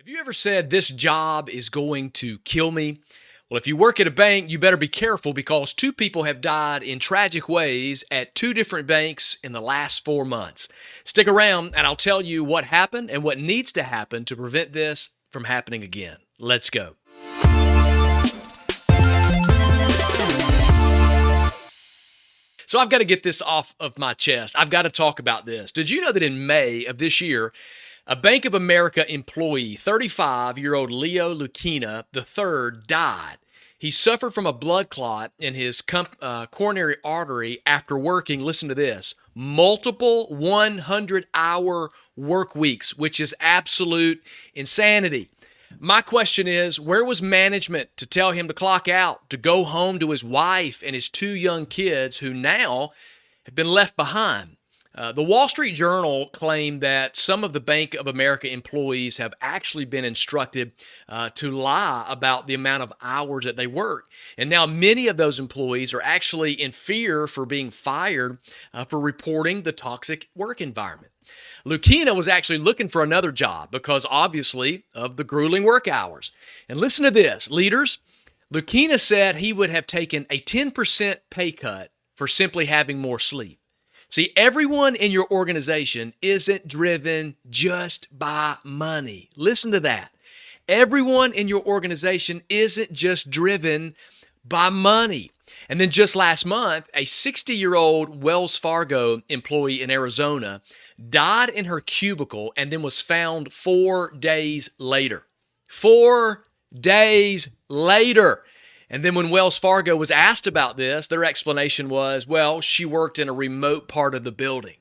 Have you ever said this job is going to kill me? Well, if you work at a bank, you better be careful because two people have died in tragic ways at two different banks in the last 4 months. Stick around and I'll tell you what happened and what needs to happen to prevent this from happening again. Let's go. So I've got to get this off of my chest. I've got to talk about this. Did you know that in May of this year, a Bank of America employee, 35-year-old Leo Lukena III, died? He suffered from a blood clot in his coronary artery after working, listen to this, multiple 100-hour work weeks, which is absolute insanity. My question is, where was management to tell him to clock out, to go home to his wife and his two young kids who now have been left behind? The Wall Street Journal claimed that some of the Bank of America employees have actually been instructed to lie about the amount of hours that they work. And now many of those employees are actually in fear for being fired for reporting the toxic work environment. Lukena was actually looking for another job because obviously of the grueling work hours. And listen to this, leaders. Lukena said he would have taken a 10% pay cut for simply having more sleep. See, everyone in your organization isn't driven just by money. Listen to that. Everyone in your organization isn't just driven by money. And then just last month, a 60-year-old Wells Fargo employee in Arizona died in her cubicle and then was found 4 days later. 4 days later. And then when Wells Fargo was asked about this, their explanation was, well, she worked in a remote part of the building.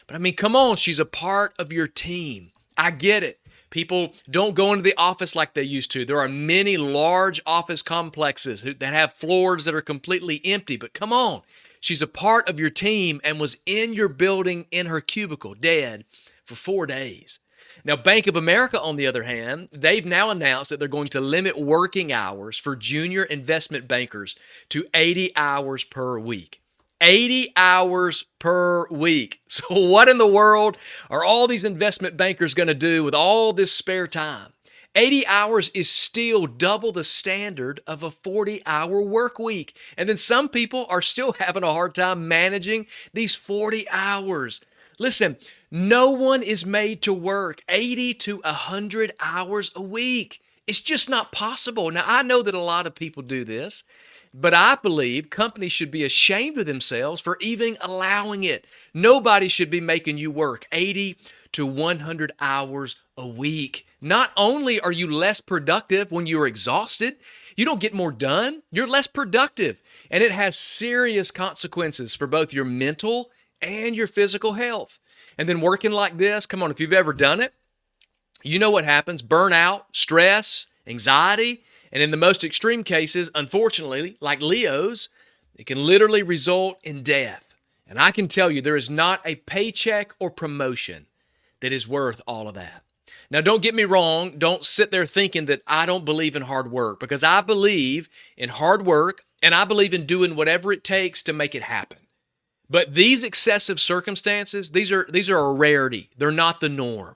But I mean, come on, she's a part of your team. I get it. People don't go into the office like they used to. There are many large office complexes that have floors that are completely empty. But come on, she's a part of your team and was in your building in her cubicle, dead for 4 days. Now, Bank of America, on the other hand, they've now announced that they're going to limit working hours for junior investment bankers to 80 hours per week. 80 hours per week. So what in the world are all these investment bankers going to do with all this spare time? 80 hours is still double the standard of a 40-hour work week. And then some people are still having a hard time managing these 40 hours. Listen, no one is made to work 80 to 100 hours a week. It's just not possible. Now, I know that a lot of people do this, but I believe companies should be ashamed of themselves for even allowing it. Nobody should be making you work 80 to 100 hours a week. Not only are you less productive when you're exhausted, you don't get more done, you're less productive. And it has serious consequences for both your mental and your physical health. And then working like this, come on, if you've ever done it, you know what happens. Burnout, stress, anxiety, and in the most extreme cases, unfortunately, like Leo's, it can literally result in death. And I can tell you there is not a paycheck or promotion that is worth all of that. Now, don't get me wrong. Don't sit there thinking that I don't believe in hard work, because I believe in hard work and I believe in doing whatever it takes to make it happen. But these excessive circumstances, these are a rarity. They're not the norm.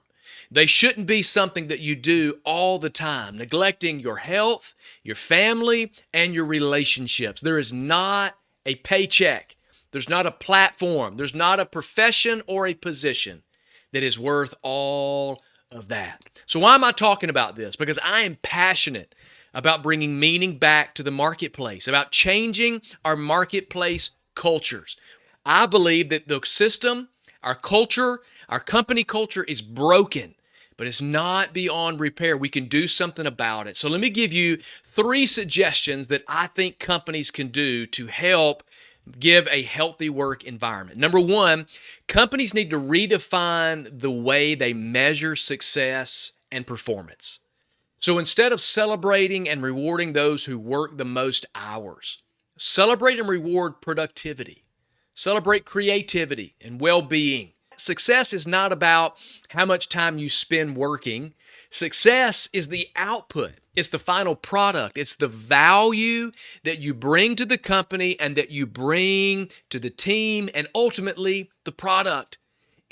They shouldn't be something that you do all the time, neglecting your health, your family, and your relationships. There is not a paycheck. There's not a platform. There's not a profession or a position that is worth all of that. So why am I talking about this? Because I am passionate about bringing meaning back to the marketplace, about changing our marketplace cultures. I believe that the system, our culture, our company culture is broken, but it's not beyond repair. We can do something about it. So let me give you 3 suggestions that I think companies can do to help give a healthy work environment. Number 1, companies need to redefine the way they measure success and performance. So instead of celebrating and rewarding those who work the most hours, celebrate and reward productivity. Celebrate creativity and well-being. Success is not about how much time you spend working. Success is the output. It's the final product. It's the value that you bring to the company and that you bring to the team and ultimately the product.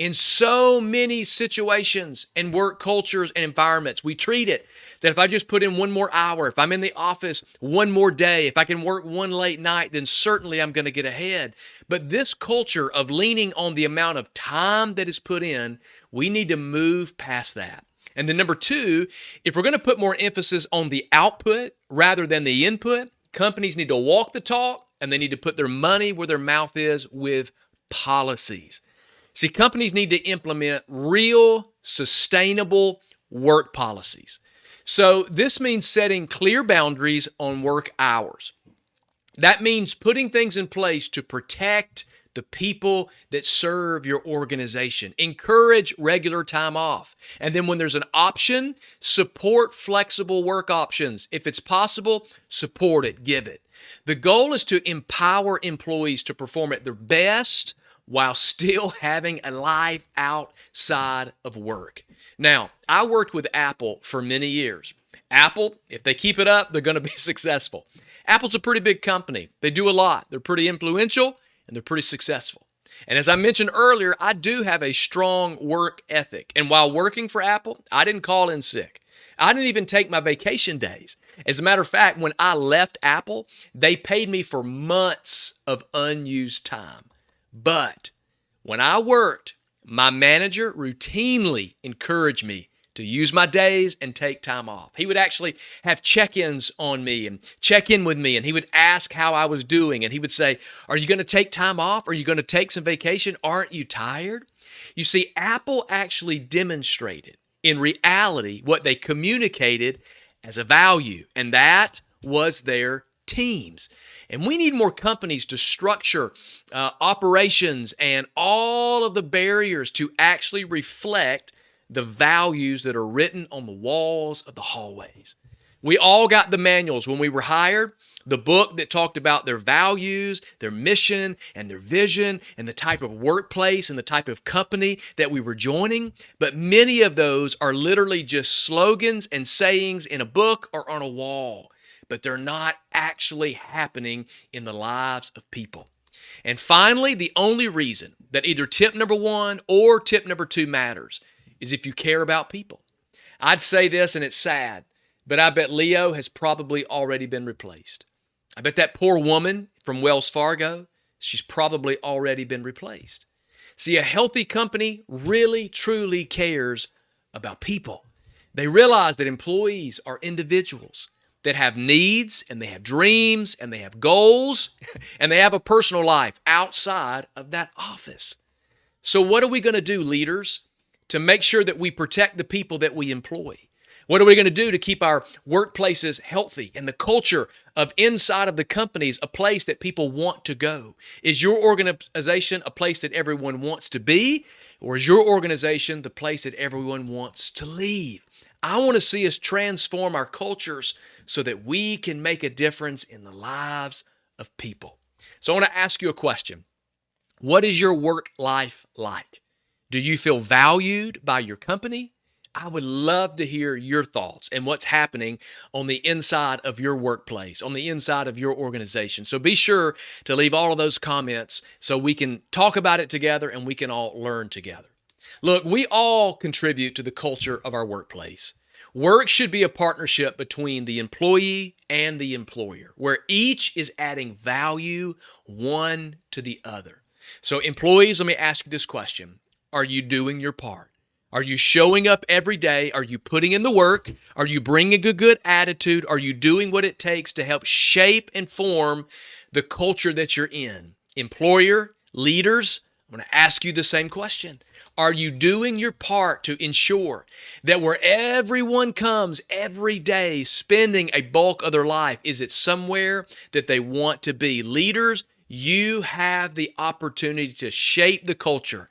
In so many situations and work cultures and environments, we treat it that if I just put in one more hour, if I'm in the office one more day, if I can work one late night, then certainly I'm going to get ahead. But this culture of leaning on the amount of time that is put in, we need to move past that. And then number two, if we're going to put more emphasis on the output rather than the input, companies need to walk the talk and they need to put their money where their mouth is with policies. See, companies need to implement real, sustainable work policies. So this means setting clear boundaries on work hours. That means putting things in place to protect the people that serve your organization. Encourage regular time off. And then when there's an option, support flexible work options. If it's possible, support it, give it. The goal is to empower employees to perform at their best while still having a life outside of work. Now, I worked with Apple for many years. Apple, if they keep it up, they're going to be successful. Apple's a pretty big company. They do a lot. They're pretty influential and they're pretty successful. And as I mentioned earlier, I do have a strong work ethic. And while working for Apple, I didn't call in sick. I didn't even take my vacation days. As a matter of fact, when I left Apple, they paid me for months of unused time. But when I worked, my manager routinely encouraged me to use my days and take time off. He would actually have check-ins on me and check in with me, and he would ask how I was doing, and he would say, "Are you going to take time off? Are you going to take some vacation? Aren't you tired?" You see, Apple actually demonstrated in reality what they communicated as a value, and that was their teams. And we need more companies to structure operations and all of the barriers to actually reflect the values that are written on the walls of the hallways. We all got the manuals when we were hired, the book that talked about their values, their mission, and their vision, and the type of workplace and the type of company that we were joining. But many of those are literally just slogans and sayings in a book or on a wall, but they're not actually happening in the lives of people. And finally, the only reason that either tip number one or tip number two matters is if you care about people. I'd say this, and it's sad, but I bet Leo has probably already been replaced. I bet that poor woman from Wells Fargo, she's probably already been replaced. See, a healthy company really, truly cares about people. They realize that employees are individuals that have needs, and they have dreams, and they have goals, and they have a personal life outside of that office. So what are we going to do, leaders, to make sure that we protect the people that we employ? What are we going to do to keep our workplaces healthy and the culture of inside of the companies a place that people want to go? Is your organization a place that everyone wants to be, or is your organization the place that everyone wants to leave? I want to see us transform our cultures so that we can make a difference in the lives of people. So I want to ask you a question. What is your work life like? Do you feel valued by your company? I would love to hear your thoughts and what's happening on the inside of your workplace, on the inside of your organization. So be sure to leave all of those comments so we can talk about it together and we can all learn together. Look, we all contribute to the culture of our workplace. Work should be a partnership between the employee and the employer, where each is adding value one to the other. So employees, let me ask you this question. Are you doing your part? Are you showing up every day? Are you putting in the work? Are you bringing a good attitude? Are you doing what it takes to help shape and form the culture that you're in? Employer, leaders, I'm going to ask you the same question. Are you doing your part to ensure that where everyone comes every day spending a bulk of their life, is it somewhere that they want to be? Leaders, you have the opportunity to shape the culture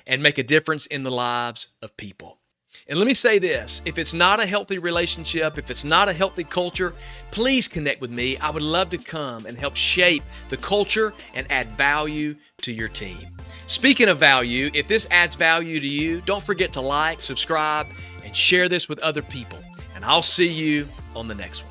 and make a difference in the lives of people. And let me say this, if it's not a healthy relationship, if it's not a healthy culture, please connect with me. I would love to come and help shape the culture and add value to your team. Speaking of value, if this adds value to you, don't forget to like, subscribe, and share this with other people. And I'll see you on the next one.